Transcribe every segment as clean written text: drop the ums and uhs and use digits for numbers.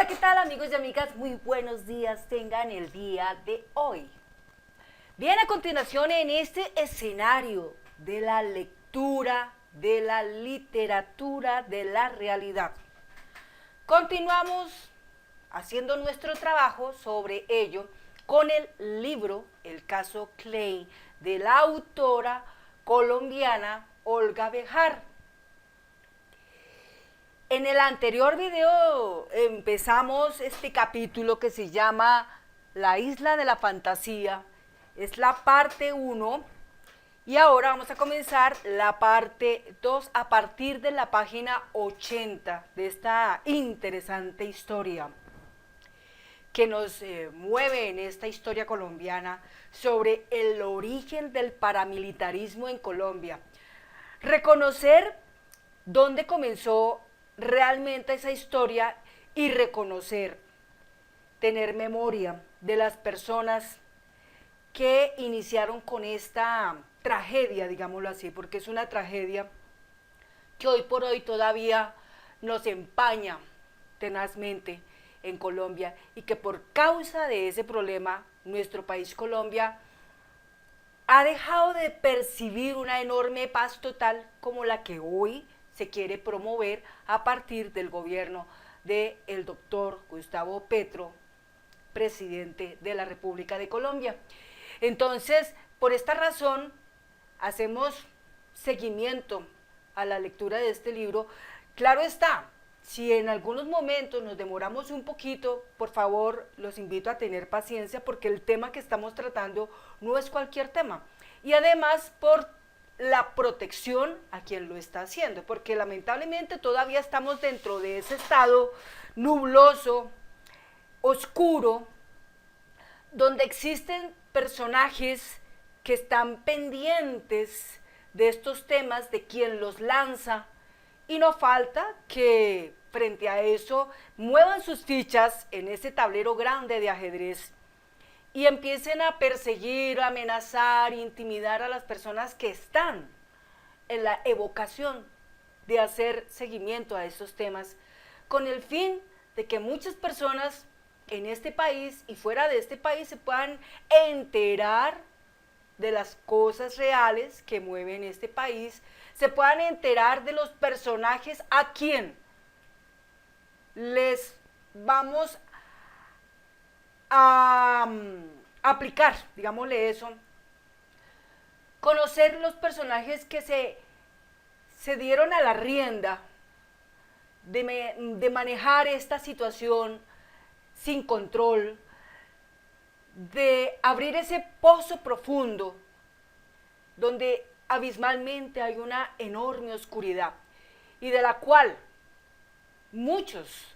¿qué tal amigos y amigas? Muy buenos días tengan el día de hoy. Bien, a continuación en este escenario de la lectura, de la literatura, de la realidad. Continuamos haciendo nuestro trabajo sobre ello con el libro El caso Klein de la autora colombiana Olga Bejar. En el anterior video empezamos este capítulo que se llama La Isla de la Fantasía. Es la parte 1 y ahora vamos a comenzar la parte 2 a partir de la página 80 de esta interesante historia que nos mueve en esta historia colombiana sobre el origen del paramilitarismo en Colombia. Reconocer dónde comenzó realmente esa historia y reconocer, tener memoria de las personas que iniciaron con esta tragedia, digámoslo así, porque es una tragedia que hoy por hoy todavía nos empaña tenazmente en Colombia y que por causa de ese problema nuestro país Colombia ha dejado de percibir una enorme paz total como la que hoy se quiere promover a partir del gobierno del doctor Gustavo Petro, presidente de la República de Colombia. Entonces, por esta razón, hacemos seguimiento a la lectura de este libro. Claro está, si en algunos momentos nos demoramos un poquito, por favor, los invito a tener paciencia porque el tema que estamos tratando no es cualquier tema. Y además, por la protección a quien lo está haciendo, porque lamentablemente todavía estamos dentro de ese estado nubloso, oscuro, donde existen personajes que están pendientes de estos temas, de quien los lanza, y no falta que frente a eso muevan sus fichas en ese tablero grande de ajedrez y empiecen a perseguir, a amenazar, intimidar a las personas que están en la evocación de hacer seguimiento a estos temas, con el fin de que muchas personas en este país y fuera de este país se puedan enterar de las cosas reales que mueven este país, se puedan enterar de los personajes a quien les vamos a aplicar, digámosle eso, conocer los personajes que se dieron a la rienda de manejar esta situación sin control, de abrir ese pozo profundo donde abismalmente hay una enorme oscuridad y de la cual muchos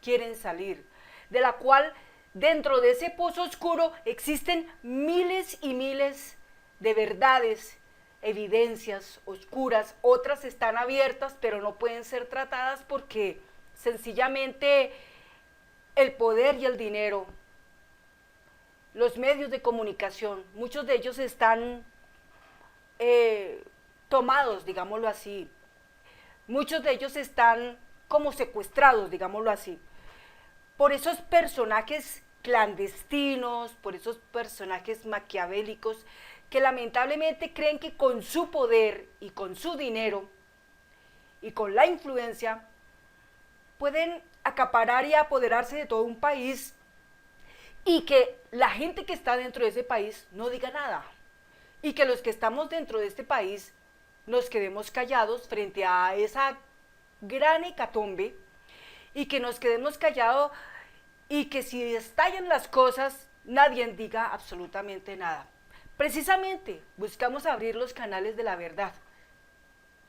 quieren salir, de la cual dentro de ese pozo oscuro existen miles y miles de verdades, evidencias oscuras, otras están abiertas pero no pueden ser tratadas porque sencillamente el poder y el dinero, los medios de comunicación, muchos de ellos están tomados, digámoslo así, muchos de ellos están como secuestrados, digámoslo así, por esos personajes clandestinos, por esos personajes maquiavélicos que lamentablemente creen que con su poder y con su dinero y con la influencia pueden acaparar y apoderarse de todo un país y que la gente que está dentro de ese país no diga nada y que los que estamos dentro de este país nos quedemos callados frente a esa gran hecatombe y que nos quedemos callados y que si estallan las cosas nadie diga absolutamente nada. Precisamente buscamos abrir los canales de la verdad,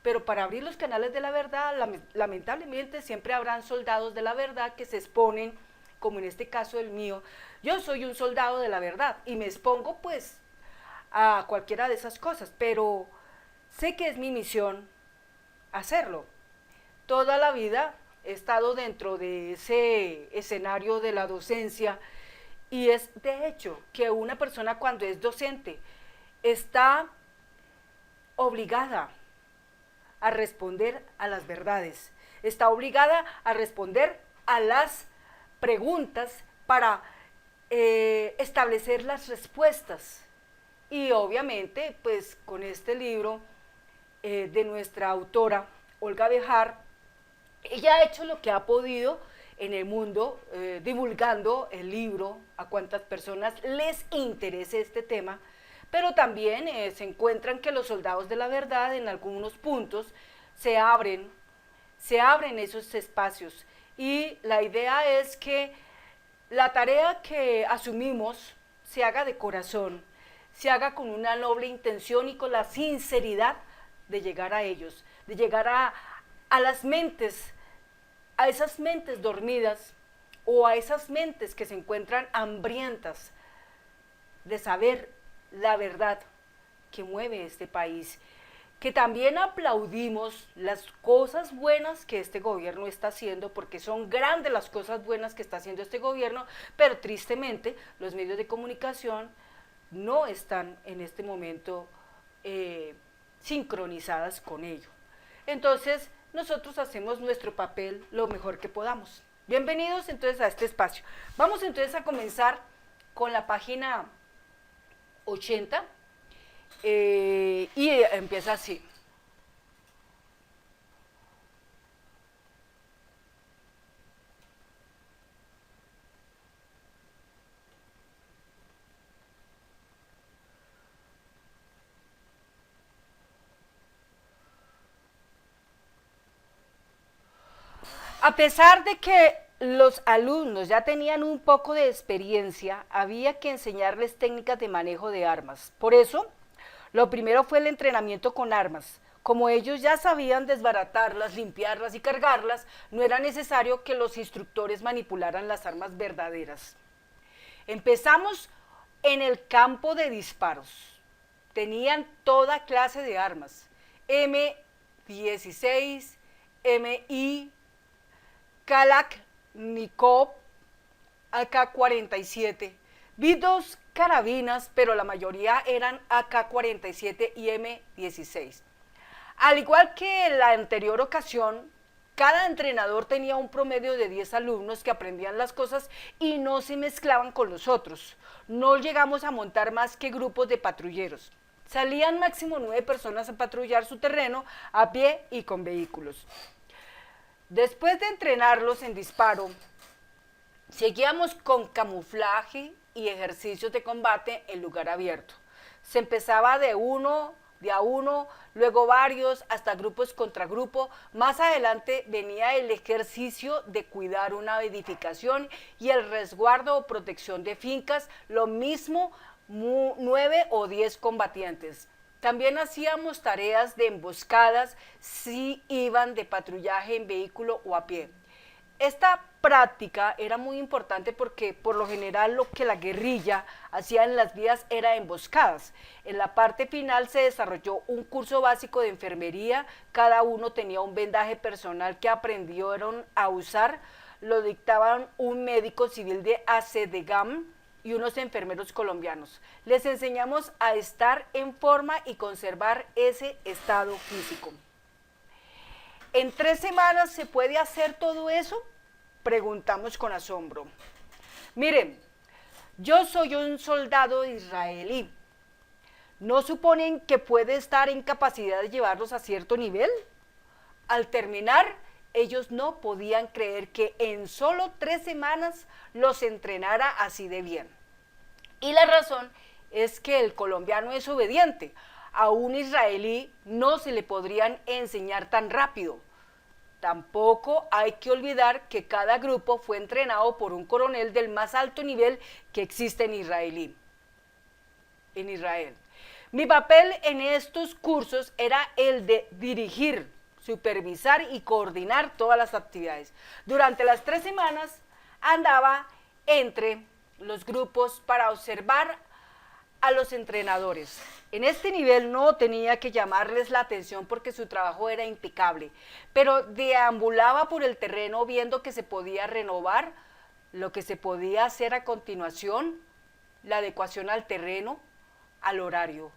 pero para abrir los canales de la verdad lamentablemente siempre habrán soldados de la verdad que se exponen, como en este caso el mío. Yo soy un soldado de la verdad y me expongo pues a cualquiera de esas cosas, pero sé que es mi misión hacerlo. Toda la vida he estado dentro de ese escenario de la docencia y es de hecho que una persona cuando es docente está obligada a responder a las verdades, está obligada a responder a las preguntas para establecer las respuestas. Y obviamente, pues con este libro de nuestra autora, Olga Bejar, ella ha hecho lo que ha podido en el mundo, divulgando el libro a cuantas personas les interese este tema, pero también se encuentran que los soldados de la verdad en algunos puntos se abren esos espacios. Y la idea es que la tarea que asumimos se haga de corazón, se haga con una noble intención y con la sinceridad de llegar a ellos, de llegar a las mentes, a esas mentes dormidas o a esas mentes que se encuentran hambrientas de saber la verdad que mueve este país, que también aplaudimos las cosas buenas que este gobierno está haciendo, porque son grandes las cosas buenas que está haciendo este gobierno, pero tristemente los medios de comunicación no están en este momento sincronizadas con ello. Entonces, nosotros hacemos nuestro papel lo mejor que podamos. Bienvenidos entonces a este espacio. Vamos entonces a comenzar con la página 80 y empieza así. A pesar de que los alumnos ya tenían un poco de experiencia, había que enseñarles técnicas de manejo de armas. Por eso, lo primero fue el entrenamiento con armas. Como ellos ya sabían desbaratarlas, limpiarlas y cargarlas, no era necesario que los instructores manipularan las armas verdaderas. Empezamos en el campo de disparos. Tenían toda clase de armas. M16, MI, Kalashnikov, AK-47. Vi 2 carabinas, pero la mayoría eran AK-47 y M16. Al igual que en la anterior ocasión, cada entrenador tenía un promedio de 10 alumnos que aprendían las cosas y no se mezclaban con los otros. No llegamos a montar más que grupos de patrulleros. Salían máximo 9 personas a patrullar su terreno a pie y con vehículos. Después de entrenarlos en disparo, seguíamos con camuflaje y ejercicios de combate en lugar abierto. Se empezaba de a uno, luego varios, hasta grupos contra grupo. Más adelante venía el ejercicio de cuidar una edificación y el resguardo o protección de fincas, lo mismo 9 o 10 combatientes. También hacíamos tareas de emboscadas si iban de patrullaje en vehículo o a pie. Esta práctica era muy importante porque por lo general lo que la guerrilla hacía en las vías era emboscadas. En la parte final se desarrolló un curso básico de enfermería, cada uno tenía un vendaje personal que aprendieron a usar, lo dictaban un médico civil de ACDGAM y unos enfermeros colombianos. Les enseñamos a estar en forma y conservar ese estado físico. ¿En 3 semanas se puede hacer todo eso? Preguntamos con asombro. Miren, yo soy un soldado israelí. ¿No suponen que puede estar en capacidad de llevarlos a cierto nivel? Al terminar, ellos no podían creer que en solo 3 semanas los entrenara así de bien. Y la razón es que el colombiano es obediente. A un israelí no se le podrían enseñar tan rápido. Tampoco hay que olvidar que cada grupo fue entrenado por un coronel del más alto nivel que existe en Israel. Mi papel en estos cursos era el de dirigir, supervisar y coordinar todas las actividades. Durante las 3 semanas andaba entre los grupos para observar a los entrenadores. En este nivel no tenía que llamarles la atención porque su trabajo era impecable, pero deambulaba por el terreno viendo que se podía renovar, lo que se podía hacer a continuación, la adecuación al terreno, al horario.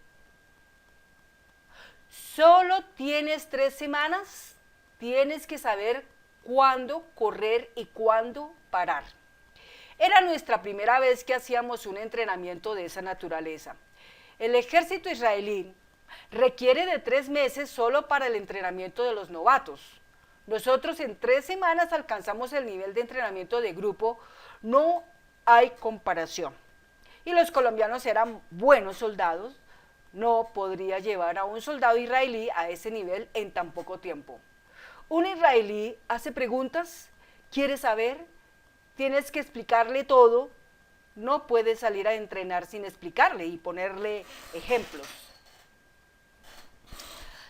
Solo tienes 3 semanas, tienes que saber cuándo correr y cuándo parar. Era nuestra primera vez que hacíamos un entrenamiento de esa naturaleza. El ejército israelí requiere de 3 meses solo para el entrenamiento de los novatos. Nosotros en 3 semanas alcanzamos el nivel de entrenamiento de grupo, no hay comparación. Y los colombianos eran buenos soldados, no podría llevar a un soldado israelí a ese nivel en tan poco tiempo. Un israelí hace preguntas, quiere saber, tienes que explicarle todo, no puede salir a entrenar sin explicarle y ponerle ejemplos.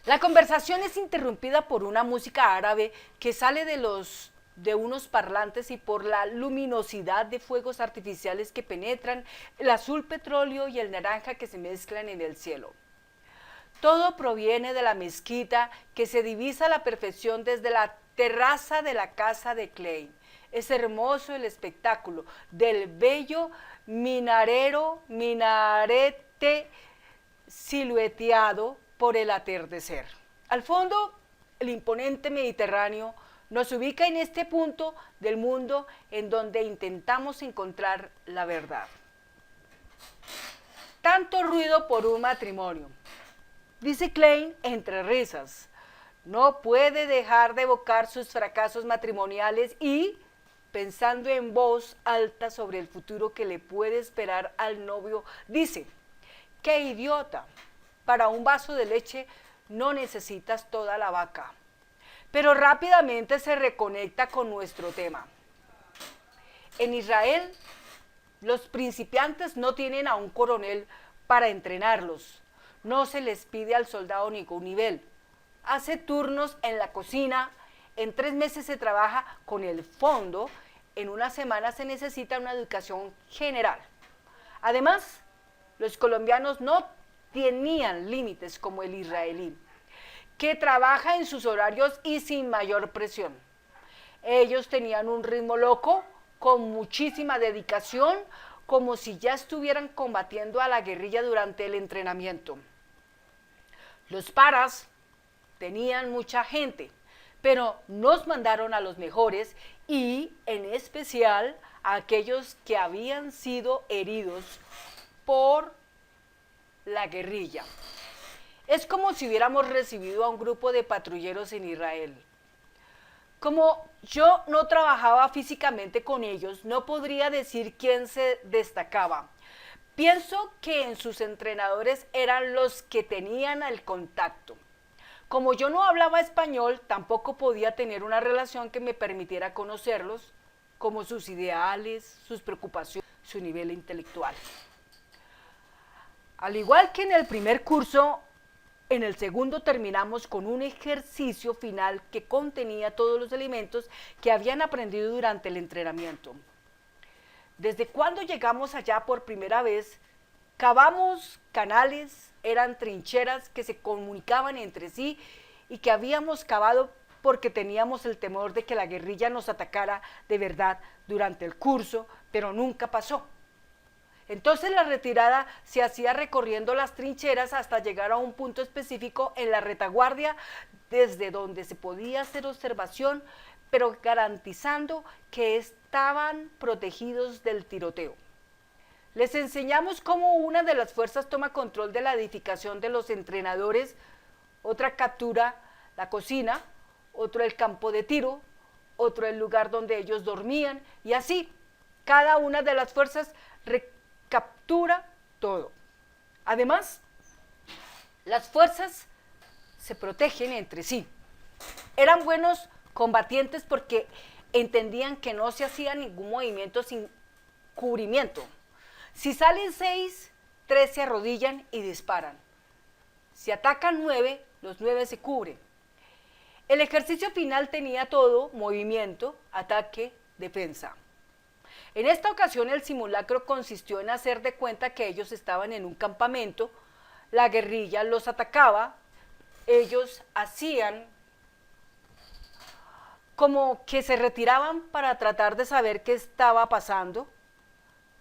La conversación es interrumpida por una música árabe que sale de unos parlantes y por la luminosidad de fuegos artificiales que penetran el azul petróleo y el naranja que se mezclan en el cielo. Todo proviene de la mezquita que se divisa a la perfección desde la terraza de la casa de Klein. Es hermoso el espectáculo del bello minarete silueteado por el atardecer. Al fondo, el imponente Mediterráneo nos ubica en este punto del mundo en donde intentamos encontrar la verdad. Tanto ruido por un matrimonio, dice Klein entre risas. No puede dejar de evocar sus fracasos matrimoniales y, pensando en voz alta sobre el futuro que le puede esperar al novio, dice: ¡qué idiota! Para un vaso de leche no necesitas toda la vaca. Pero rápidamente se reconecta con nuestro tema. En Israel, los principiantes no tienen a un coronel para entrenarlos. No se les pide al soldado ningún nivel. Hace turnos en la cocina, en 3 meses se trabaja con el fondo, en una semana se necesita una educación general. Además, los colombianos no tenían límites como el israelí, que trabaja en sus horarios y sin mayor presión. Ellos tenían un ritmo loco, con muchísima dedicación, como si ya estuvieran combatiendo a la guerrilla durante el entrenamiento. Los paras tenían mucha gente, pero nos mandaron a los mejores y en especial a aquellos que habían sido heridos por la guerrilla. Es como si hubiéramos recibido a un grupo de patrulleros en Israel. Como yo no trabajaba físicamente con ellos, no podría decir quién se destacaba. Pienso que en sus entrenadores eran los que tenían el contacto. Como yo no hablaba español, tampoco podía tener una relación que me permitiera conocerlos, como sus ideales, sus preocupaciones, su nivel intelectual. Al igual que en el primer curso, en el segundo terminamos con un ejercicio final que contenía todos los elementos que habían aprendido durante el entrenamiento. Desde cuando llegamos allá por primera vez, cavamos canales, eran trincheras que se comunicaban entre sí y que habíamos cavado porque teníamos el temor de que la guerrilla nos atacara de verdad durante el curso, pero nunca pasó. Entonces la retirada se hacía recorriendo las trincheras hasta llegar a un punto específico en la retaguardia desde donde se podía hacer observación, pero garantizando que estaban protegidos del tiroteo. Les enseñamos cómo una de las fuerzas toma control de la edificación de los entrenadores, otra captura la cocina, otro el campo de tiro, otro el lugar donde ellos dormían y así cada una de las fuerzas captura todo. Además, las fuerzas se protegen entre sí. Eran buenos combatientes porque entendían que no se hacía ningún movimiento sin cubrimiento. Si salen 6, 3 se arrodillan y disparan. Si atacan 9, los 9 se cubren. El ejercicio final tenía todo: movimiento, ataque, defensa. En esta ocasión el simulacro consistió en hacer de cuenta que ellos estaban en un campamento, la guerrilla los atacaba, ellos hacían como que se retiraban para tratar de saber qué estaba pasando.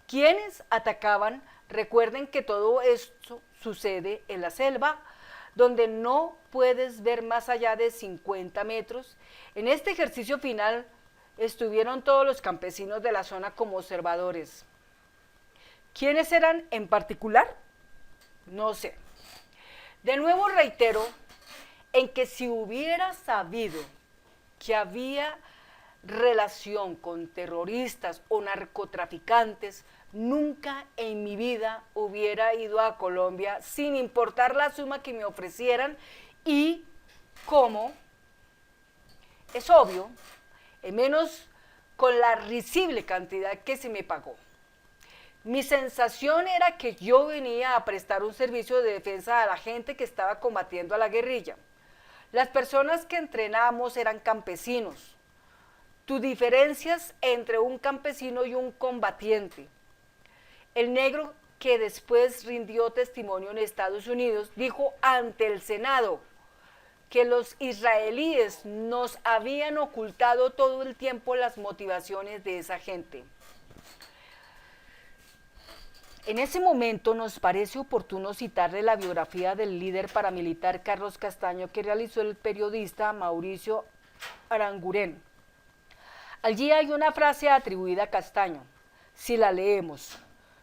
¿Quiénes atacaban? Recuerden que todo esto sucede en la selva, donde no puedes ver más allá de 50 metros. En este ejercicio final, estuvieron todos los campesinos de la zona como observadores. ¿Quiénes eran en particular? No sé. De nuevo reitero en que si hubiera sabido que había relación con terroristas o narcotraficantes, nunca en mi vida hubiera ido a Colombia sin importar la suma que me ofrecieran y como es obvio, menos con la risible cantidad que se me pagó. Mi sensación era que yo venía a prestar un servicio de defensa a la gente que estaba combatiendo a la guerrilla. Las personas que entrenamos eran campesinos. Tus diferencias entre un campesino y un combatiente. El negro que después rindió testimonio en Estados Unidos dijo ante el Senado que los israelíes nos habían ocultado todo el tiempo las motivaciones de esa gente. En ese momento nos parece oportuno citarle la biografía del líder paramilitar Carlos Castaño que realizó el periodista Mauricio Aranguren. Allí hay una frase atribuida a Castaño. Si la leemos,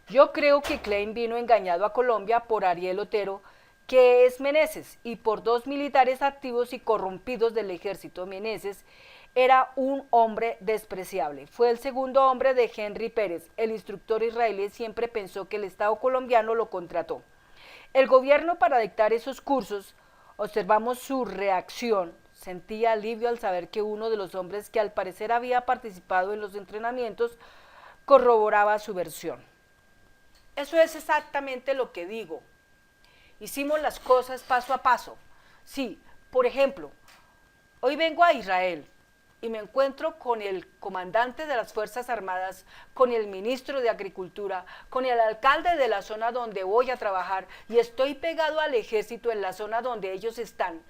yo creo que Klein vino engañado a Colombia por Ariel Otero, que es Meneses, y por dos militares activos y corrompidos del ejército. Meneses era un hombre despreciable. Fue el segundo hombre de Henry Pérez. El instructor israelí siempre pensó que el Estado colombiano lo contrató. El gobierno para dictar esos cursos, observamos su reacción. Sentía alivio al saber que uno de los hombres que al parecer había participado en los entrenamientos corroboraba su versión. Eso es exactamente lo que digo. Hicimos las cosas paso a paso. Sí, por ejemplo, hoy vengo a Israel y me encuentro con el comandante de las Fuerzas Armadas, con el ministro de Agricultura, con el alcalde de la zona donde voy a trabajar y estoy pegado al ejército en la zona donde ellos están.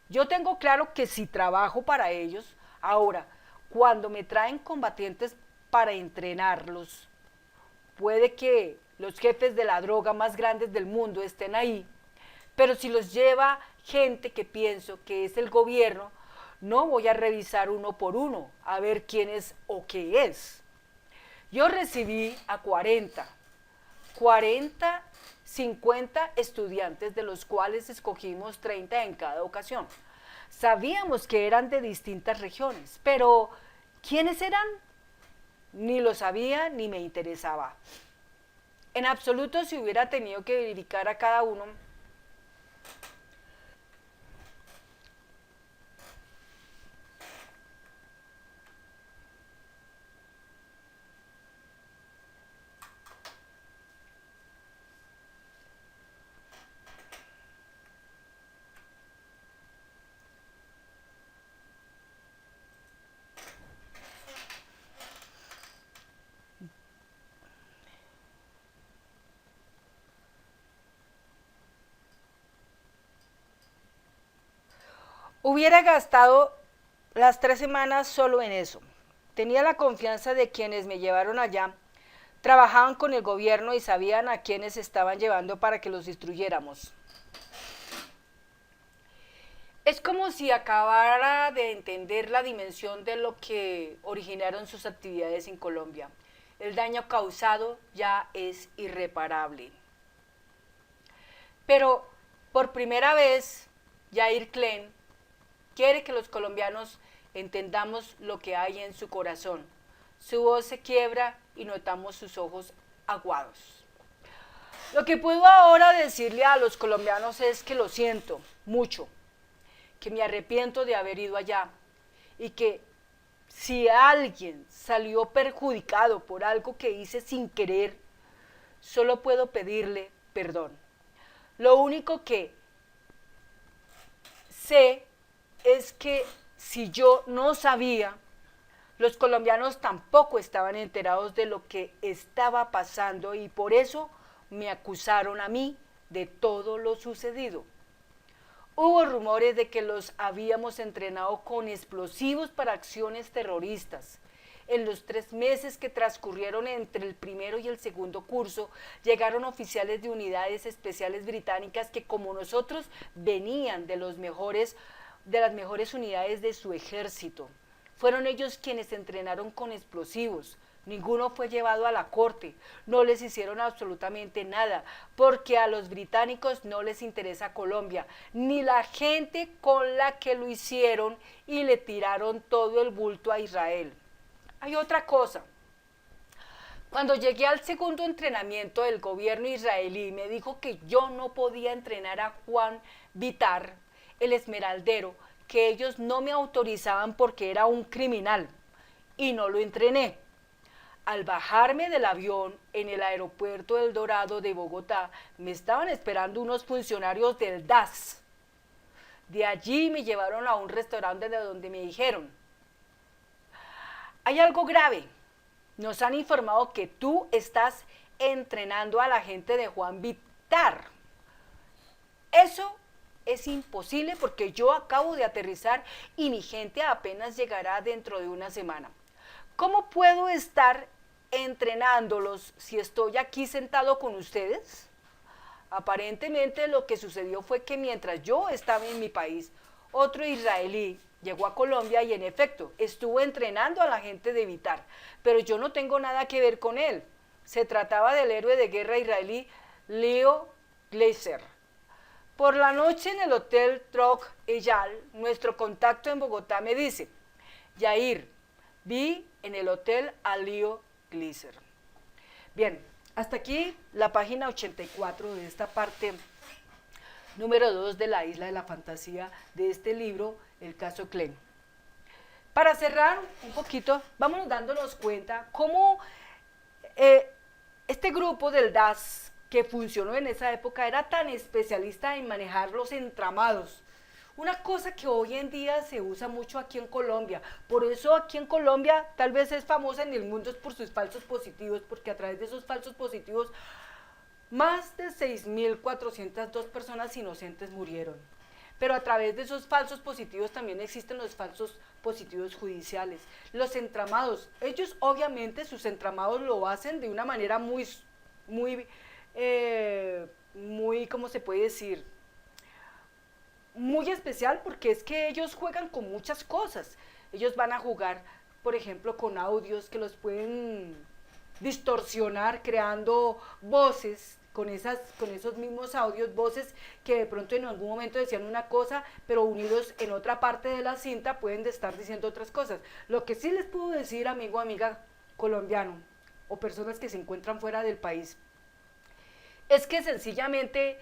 Yo tengo claro que si trabajo para ellos, ahora, cuando me traen combatientes para entrenarlos, puede que los jefes de la droga más grandes del mundo estén ahí, pero si los lleva gente que pienso que es el gobierno, no voy a revisar uno por uno a ver quién es o qué es. Yo recibí a 40, 50 estudiantes, de los cuales escogimos 30 en cada ocasión. Sabíamos que eran de distintas regiones, pero ¿quiénes eran? Ni lo sabía ni me interesaba. En absoluto, si hubiera tenido que verificar a cada uno, hubiera gastado las 3 semanas solo en eso. Tenía la confianza de quienes me llevaron allá, trabajaban con el gobierno y sabían a quienes estaban llevando para que los instruyéramos. Es como si acabara de entender la dimensión de lo que originaron sus actividades en Colombia. El daño causado ya es irreparable. Pero por primera vez, Jair Klein quiere que los colombianos entendamos lo que hay en su corazón. Su voz se quiebra y notamos sus ojos aguados. Lo que puedo ahora decirle a los colombianos es que lo siento mucho, que me arrepiento de haber ido allá y que si alguien salió perjudicado por algo que hice sin querer, solo puedo pedirle perdón. Lo único que sé es que si yo no sabía, los colombianos tampoco estaban enterados de lo que estaba pasando y por eso me acusaron a mí de todo lo sucedido. Hubo rumores de que los habíamos entrenado con explosivos para acciones terroristas. En los 3 meses que transcurrieron entre el primero y el segundo curso, llegaron oficiales de unidades especiales británicas que, como nosotros, venían de las mejores unidades de su ejército. Fueron ellos quienes entrenaron con explosivos. Ninguno fue llevado a la corte, no les hicieron absolutamente nada, porque a los británicos no les interesa Colombia, ni la gente con la que lo hicieron y le tiraron todo el bulto a Israel. Hay otra cosa. Cuando llegué al segundo entrenamiento del gobierno israelí, me dijo que yo no podía entrenar a Juan Vitar, el esmeraldero, que ellos no me autorizaban porque era un criminal, y no lo entrené. Al bajarme del avión en el aeropuerto del Dorado de Bogotá, me estaban esperando unos funcionarios del DAS. De allí me llevaron a un restaurante de donde me dijeron: hay algo grave, nos han informado que tú estás entrenando a la gente de Juan Vitar. Eso es imposible porque yo acabo de aterrizar y mi gente apenas llegará dentro de una semana. ¿Cómo puedo estar entrenándolos si estoy aquí sentado con ustedes? Aparentemente lo que sucedió fue que mientras yo estaba en mi país, otro israelí llegó a Colombia y en efecto estuvo entrenando a la gente de Vitar, pero yo no tengo nada que ver con él. Se trataba del héroe de guerra israelí Leo Gleiser. Por la noche en el Hotel Troc Eyal, nuestro contacto en Bogotá me dice: Yair, vi en el hotel a Leo Gleiser. Bien, hasta aquí la página 84 de esta parte número 2 de la Isla de la Fantasía de este libro, El caso Klein. Para cerrar un poquito, vámonos dándonos cuenta cómo este grupo del DAS que funcionó en esa época era tan especialista en manejar los entramados. Una cosa que hoy en día se usa mucho aquí en Colombia. Por eso aquí en Colombia tal vez es famosa en el mundo es por sus falsos positivos, porque a través de esos falsos positivos más de 6.402 personas inocentes murieron. Pero a través de esos falsos positivos también existen los falsos positivos judiciales. Los entramados, ellos obviamente sus entramados lo hacen de una manera muy, ¿cómo se puede decir? Muy especial, porque es que ellos juegan con muchas cosas. Ellos van a jugar, por ejemplo, con audios que los pueden distorsionar creando voces con esos mismos audios, voces que de pronto en algún momento decían una cosa, pero unidos en otra parte de la cinta pueden estar diciendo otras cosas. Lo que sí les puedo decir, amigo o amiga colombiano, o personas que se encuentran fuera del país, es que sencillamente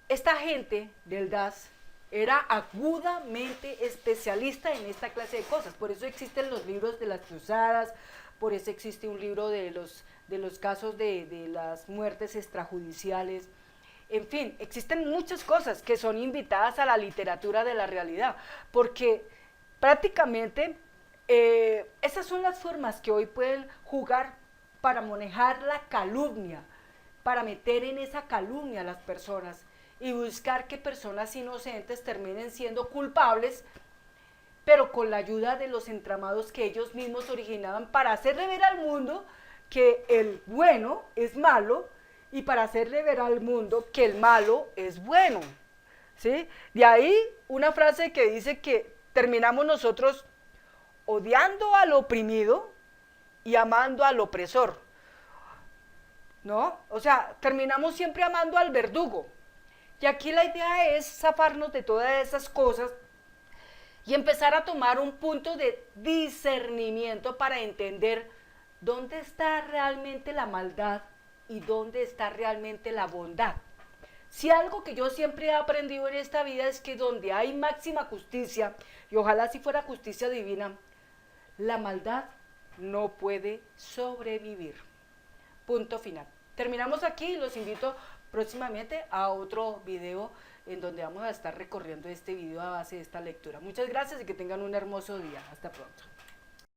esta gente del DAS era agudamente especialista en esta clase de cosas. Por eso existen los libros de las cruzadas, por eso existe un libro de los casos de las muertes extrajudiciales. En fin, existen muchas cosas que son invitadas a la literatura de la realidad, porque prácticamente esas son las formas que hoy pueden jugar para manejar la calumnia, para meter en esa calumnia a las personas y buscar que personas inocentes terminen siendo culpables, pero con la ayuda de los entramados que ellos mismos originaban para hacerle ver al mundo que el bueno es malo y para hacerle ver al mundo que el malo es bueno, ¿sí? De ahí una frase que dice que terminamos nosotros odiando al oprimido y amando al opresor, ¿no? O sea, terminamos siempre amando al verdugo. Y aquí la idea es zafarnos de todas esas cosas y empezar a tomar un punto de discernimiento para entender dónde está realmente la maldad y dónde está realmente la bondad. Si algo que yo siempre he aprendido en esta vida es que donde hay máxima justicia, y ojalá si fuera justicia divina, la maldad no puede sobrevivir. Punto final. Terminamos aquí y los invito próximamente a otro video en donde vamos a estar recorriendo este video a base de esta lectura. Muchas gracias y que tengan un hermoso día. Hasta pronto.